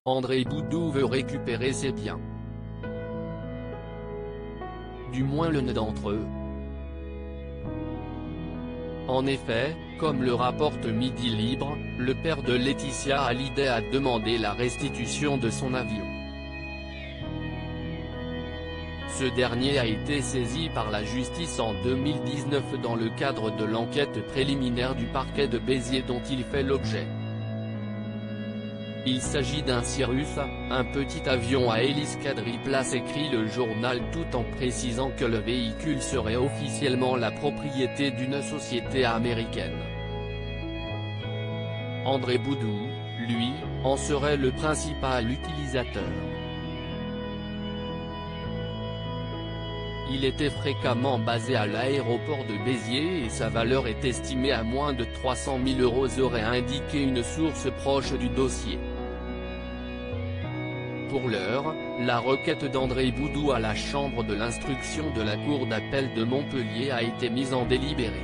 André Boudou veut récupérer ses biens. Du moins l'un d'entre eux. En effet, comme le rapporte Midi Libre, le père de Laetitia Hallyday a demandé la restitution de son avion. Ce dernier a été saisi par la justice en 2019 dans le cadre de l'enquête préliminaire du parquet de Béziers dont il fait l'objet. Il s'agit d'un Cirrus, un petit avion à hélice quadriplace, écrit le journal, tout en précisant que le véhicule serait officiellement la propriété d'une société américaine. André Boudou, lui, en serait le principal utilisateur. Il était fréquemment basé à l'aéroport de Béziers et sa valeur est estimée à moins de 300 000 €, aurait indiqué une source proche du dossier. Pour l'heure, la requête d'André Boudou à la chambre de l'instruction de la cour d'appel de Montpellier a été mise en délibéré.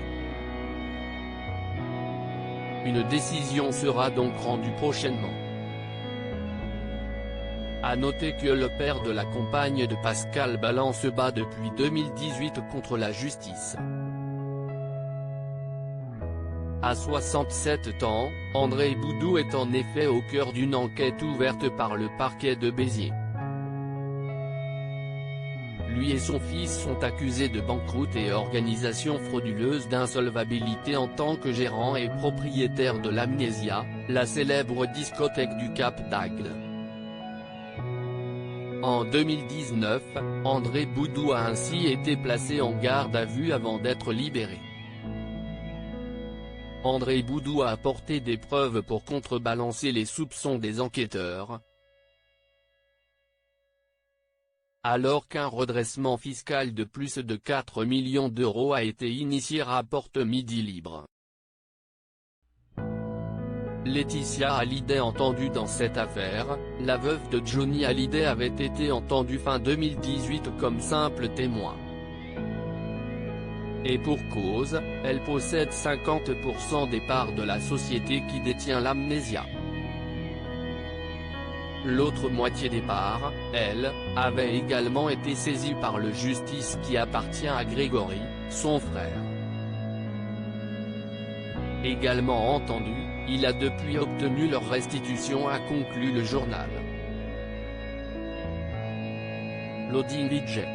Une décision sera donc rendue prochainement. À noter que le père de la compagne de Pascal Ballan se bat depuis 2018 contre la justice. À 67 ans, André Boudou est en effet au cœur d'une enquête ouverte par le parquet de Béziers. Lui et son fils sont accusés de banqueroute et organisation frauduleuse d'insolvabilité en tant que gérant et propriétaire de l'Amnésia, la célèbre discothèque du Cap d'Agde. En 2019, André Boudou a ainsi été placé en garde à vue avant d'être libéré. André Boudou a apporté des preuves pour contrebalancer les soupçons des enquêteurs. Alors qu'un redressement fiscal de plus de 4 millions € a été initié, rapporte Midi Libre. Laetitia Hallyday entendue dans cette affaire, la veuve de Johnny Hallyday avait été entendue fin 2018 comme simple témoin. Et pour cause, elle possède 50% des parts de la société qui détient l'Amnésia. L'autre moitié des parts, elle, avait également été saisie par le justice qui appartient à Grégory, son frère. Également entendu, il a depuis obtenu leur restitution, a conclu le journal. Loading Widget.